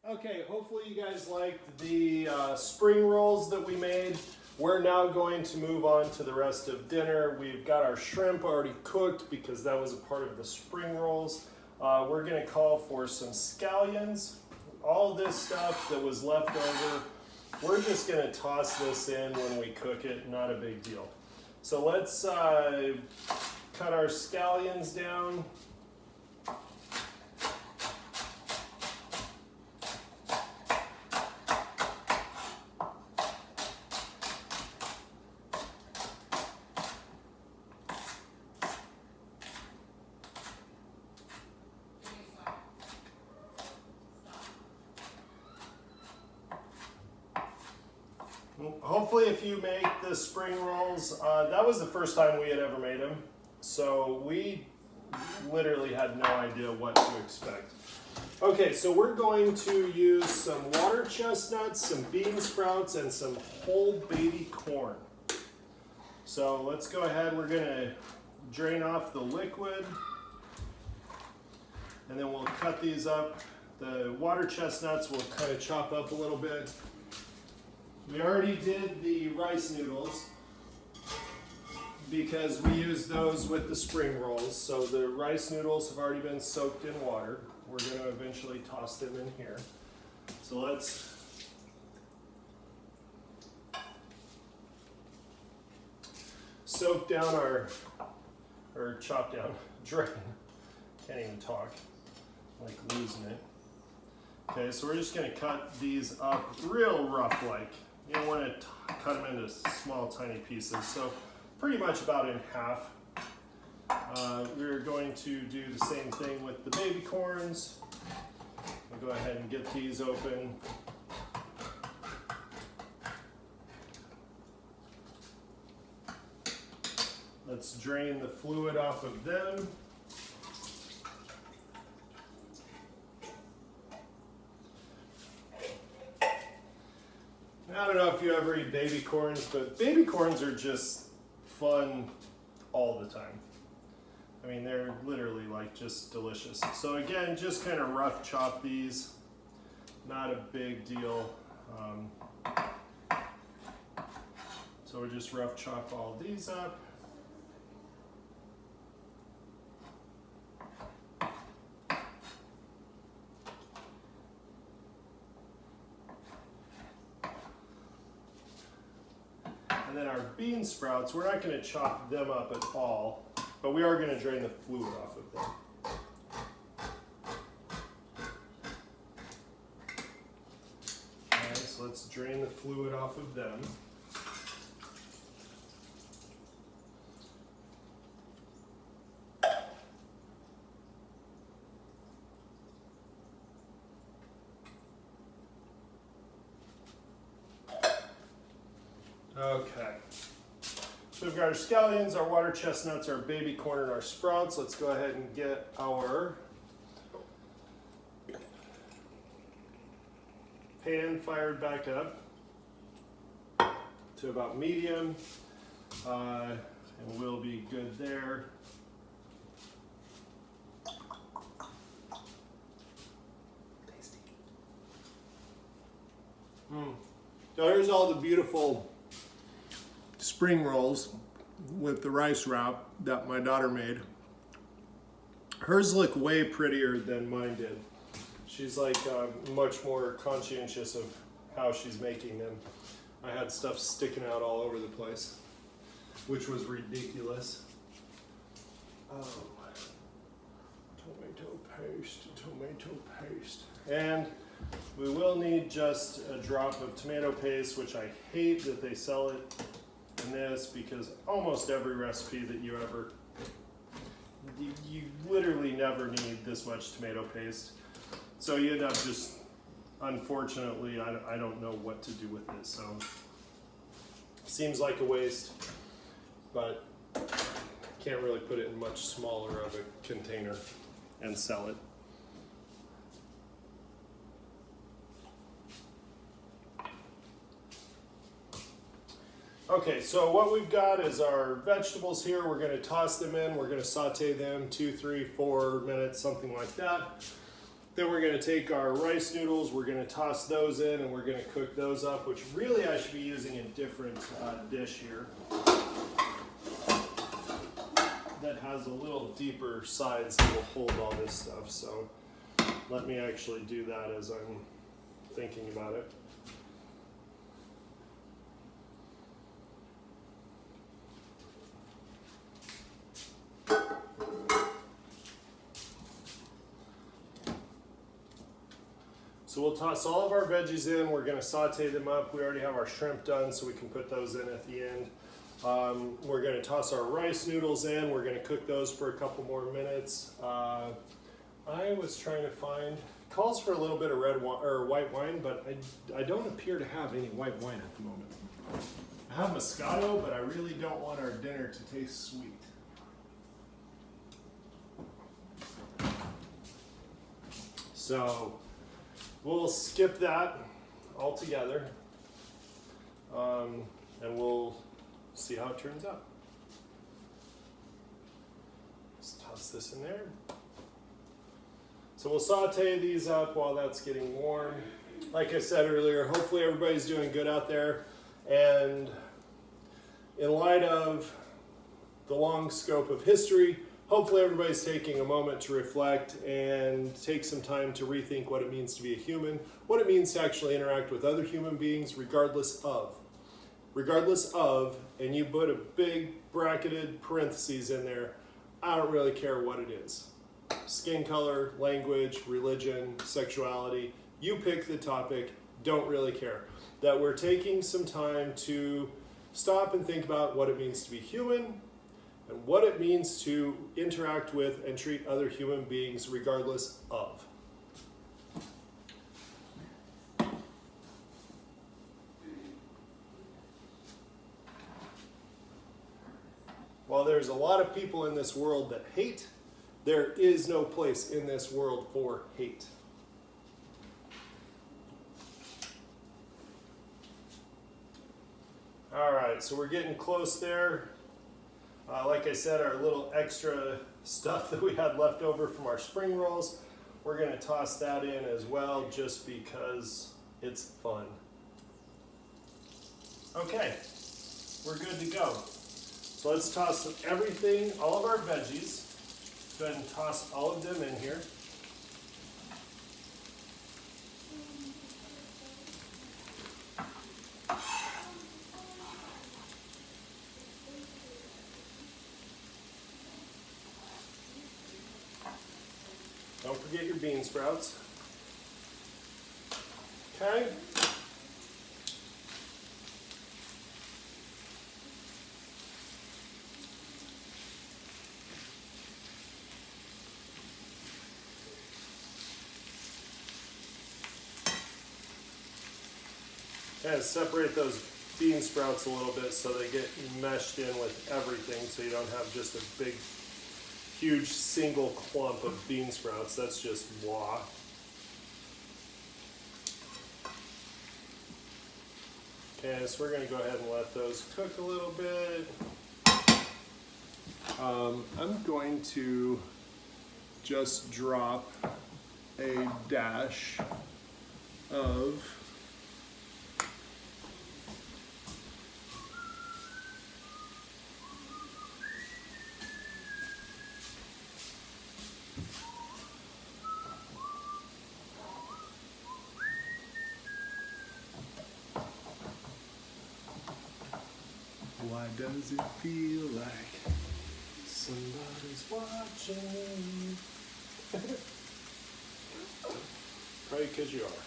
Okay, hopefully you guys liked the spring rolls that we made. We're now going to move on to the rest of dinner. We've got our shrimp already cooked because that was a part of the spring rolls. We're gonna call for some scallions. All this stuff that was left over, we're just gonna toss this in when we cook it, not a big deal. So let's cut our scallions down. Hopefully if you make the spring rolls, that was the first time we had ever made them, so we literally had no idea what to expect. Okay, so we're going to use some water chestnuts, some bean sprouts, and some whole baby corn. So let's go ahead, we're gonna drain off the liquid, and then we'll cut these up. The water chestnuts we'll kind of chop up a little bit. We already did the rice noodles because we used those with the spring rolls. So the rice noodles have already been soaked in water. We're going to eventually toss them in here. So let's soak down or chop down, drain. Can't even talk, like losing it. Okay, so we're just going to cut these up real rough like. You don't want to cut them into small, tiny pieces. So pretty much about in half. We're going to do the same thing with the baby corns. We'll go ahead and get these open. Let's drain the fluid off of them. I don't know if you ever eat baby corns, but baby corns are just fun all the time. I mean, they're literally like just delicious. So again, just kind of rough chop these. Not a big deal. So we'll just rough chop all these up. And then our bean sprouts, we're not going to chop them up at all, but we are going to drain the fluid off of them. Okay, so let's drain the fluid off of them. Okay, so we've got our scallions, our water chestnuts, our baby corn, and our sprouts. Let's go ahead and get our pan fired back up to about medium, and we'll be good there. Tasty. So here's all the beautiful spring rolls with the rice wrap that my daughter made. Hers look way prettier than mine did. She's like much more conscientious of how she's making them. I had stuff sticking out all over the place, which was ridiculous. Tomato paste. And we will need just a drop of tomato paste, which I hate that they sell it in this because almost every recipe that you ever, you literally never need this much tomato paste. So you end up just, unfortunately, I don't know what to do with it. So seems like a waste, but can't really put it in much smaller of a container and sell it. Okay, so what we've got is our vegetables here. We're going to toss them in. We're going to saute them 2, 3, 4 minutes, something like that. Then we're going to take our rice noodles, we're going to toss those in, and we're going to cook those up, which really I should be using a different dish here that has a little deeper sides that will hold all this stuff. So let me actually do that as I'm thinking about it. So we'll toss all of our veggies in. We're going to saute them up. We already have our shrimp done, so we can put those in at the end. We're going to toss our rice noodles in. We're going to cook those for a couple more minutes. I was trying to find, calls for a little bit of red wine or white wine, but I don't appear to have any white wine at the moment. I have Moscato, but I really don't want our dinner to taste sweet. So we'll skip that altogether, and we'll see how it turns out. Let's toss this in there. So we'll saute these up while that's getting warm. Like I said earlier, hopefully everybody's doing good out there. And in light of the long scope of history, hopefully everybody's taking a moment to reflect and take some time to rethink what it means to be a human, what it means to actually interact with other human beings regardless of, and you put a big bracketed parentheses in there, I don't really care what it is. Skin color, language, religion, sexuality, you pick the topic, don't really care. That we're taking some time to stop and think about what it means to be human, and what it means to interact with and treat other human beings regardless of. While there's a lot of people in this world that hate, there is no place in this world for hate. All right, so we're getting close there. Like I said, our little extra stuff that we had left over from our spring rolls, we're going to toss that in as well just because it's fun. Okay, we're good to go. So let's toss everything, all of our veggies. Go ahead and toss all of them in here. Don't forget your bean sprouts. Okay. Kind of separate those bean sprouts a little bit so they get meshed in with everything, so you don't have just a big, huge single clump of bean sprouts. That's just blah. Okay, so we're going to go ahead and let those cook a little bit. I'm going to just drop a dash of why does it feel like somebody's watching? Probably because you are.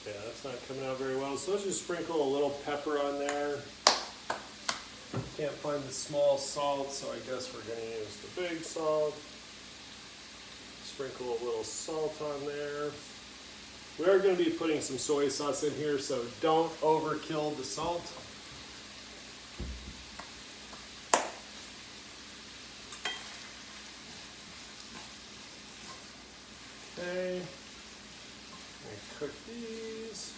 Yeah, that's not coming out very well. So let's just sprinkle a little pepper on there. Can't find the small salt, so I guess we're going to use the big salt. Sprinkle a little salt on there. We are going to be putting some soy sauce in here, so don't overkill the salt. Okay, and cook these.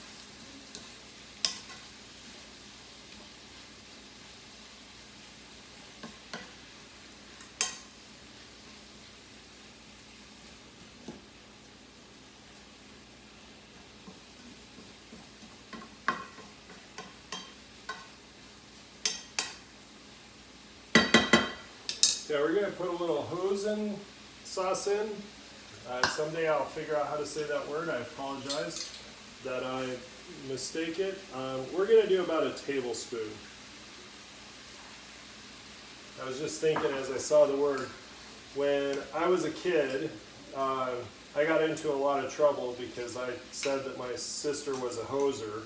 Okay, we're going to put a little hoisin sauce in. Someday I'll figure out how to say that word. I apologize that I mistake it. We're going to do about a tablespoon. I was just thinking as I saw the word, when I was a kid, I got into a lot of trouble because I said that my sister was a hoser,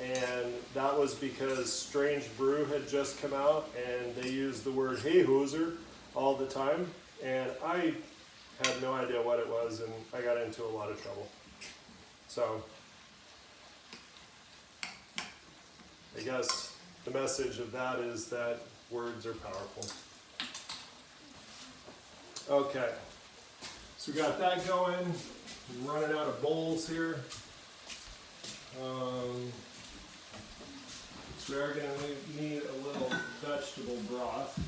and that was because Strange Brew had just come out and they used the word "hey hoser" all the time, and I had no idea what it was, and I got into a lot of trouble. So I guess the message of that is that words are powerful. Okay, so we got that going. I'm running out of bowls here. So we are going to need a little vegetable broth.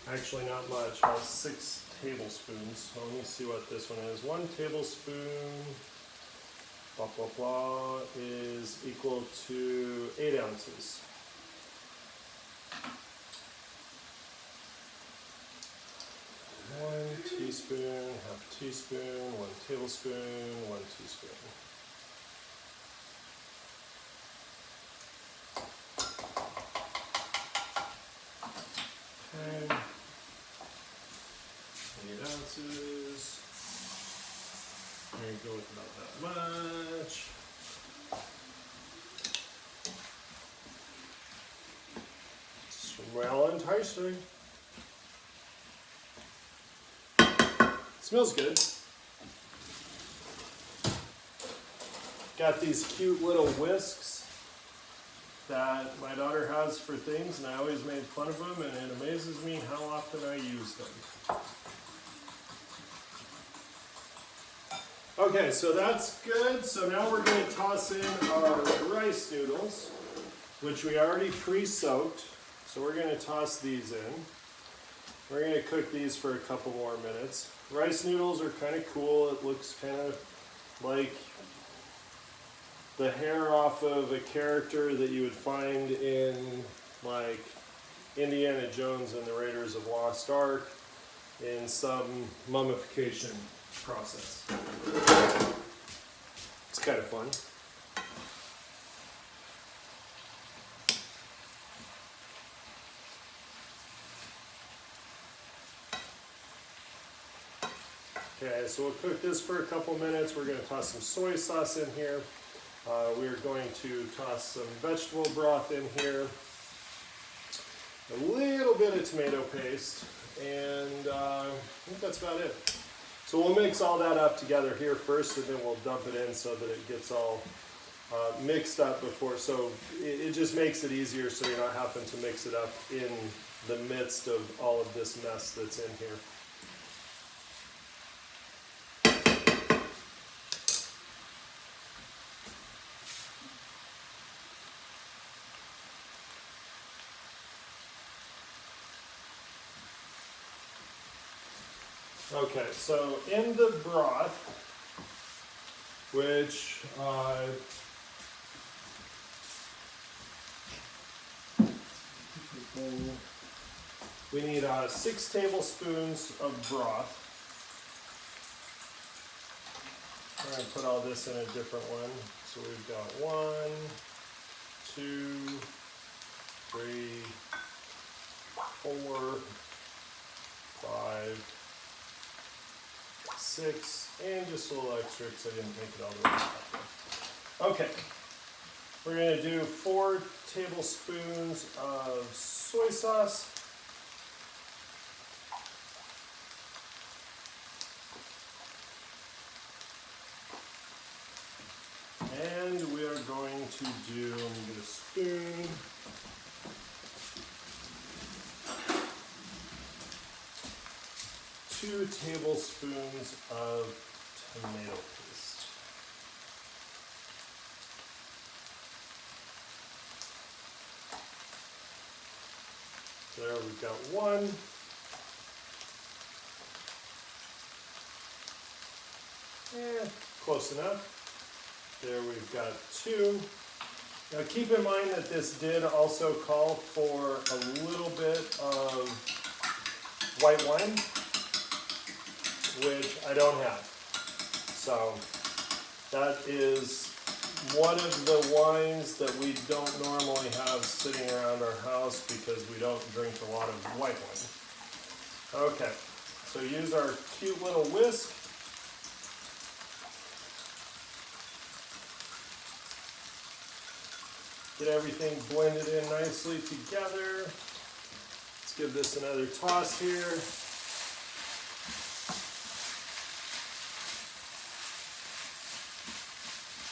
Actually not much, about 6 tablespoons. So let me see what this one is. 1 tablespoon, blah, blah, blah, is equal to 8 ounces. One teaspoon, half teaspoon, 1 tablespoon, 1 teaspoon. Okay. 8 ounces. There you go with about that much. Smell enticing. Smells good. Got these cute little whisks that my daughter has for things, and I always made fun of them, and it amazes me how often I use them. Okay, so that's good. So now we're going to toss in our rice noodles, which we already pre-soaked. So we're going to toss these in. We're going to cook these for a couple more minutes. Rice noodles are kind of cool. It looks kind of like the hair off of a character that you would find in like Indiana Jones and the Raiders of Lost Ark in some mummification process. It's kind of fun. Okay, so we'll cook this for a couple minutes. We're going to toss some soy sauce in here. We're going to toss some vegetable broth in here. A little bit of tomato paste, and I think that's about it. So we'll mix all that up together here first, and then we'll dump it in so that it gets all mixed up before. So it just makes it easier so you're not having to mix it up in the midst of all of this mess that's in here. Okay, so in the broth, which we need 6 tablespoons of broth. We're going to put all this in a different one. So we've got 1, 2, 3, 4, 5, 6, and just a little extra because I didn't make it all the way up. Okay, we're going to do 4 tablespoons of soy sauce. And we are going to do, let me get a spoon. Two tablespoons of tomato paste. There we've got 1. Close enough. There we've got 2. Now keep in mind that this did also call for a little bit of white wine, which I don't have. So that is one of the wines that we don't normally have sitting around our house because we don't drink a lot of white wine. Okay, so use our cute little whisk. Get everything blended in nicely together. Let's give this another toss here.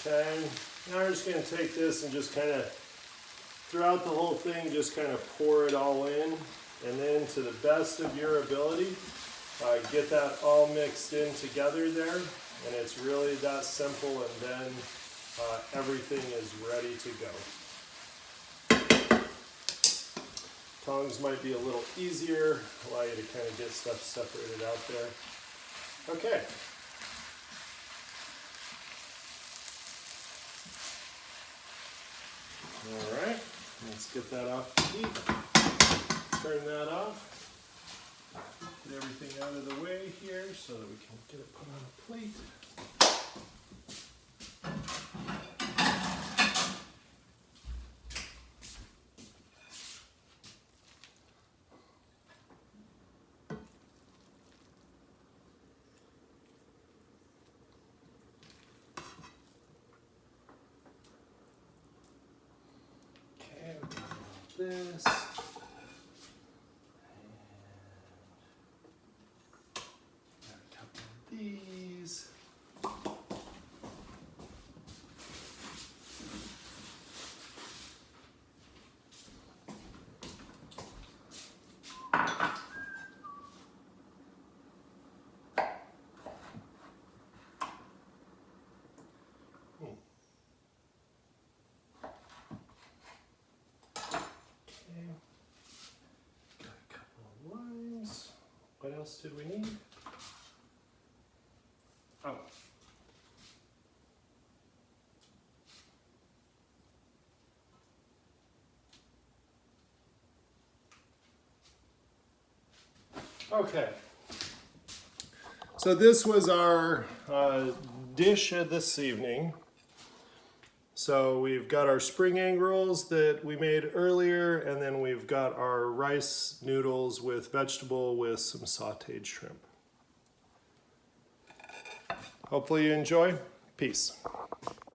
Okay, now we're just going to take this and just kind of, throughout the whole thing, just kind of pour it all in. And then to the best of your ability, get that all mixed in together there. And it's really that simple, and then everything is ready to go. Tongs might be a little easier, allow you to kind of get stuff separated out there. Okay. All right, let's get that off the heat. Turn that off. Get everything out of the way here so that we can get it put on a plate. This. Got a couple of these. What else did we need? Oh. Okay. So this was our dish this evening. So we've got our spring egg rolls that we made earlier, and then we've got our rice noodles with vegetable with some sauteed shrimp. Hopefully you enjoy. Peace.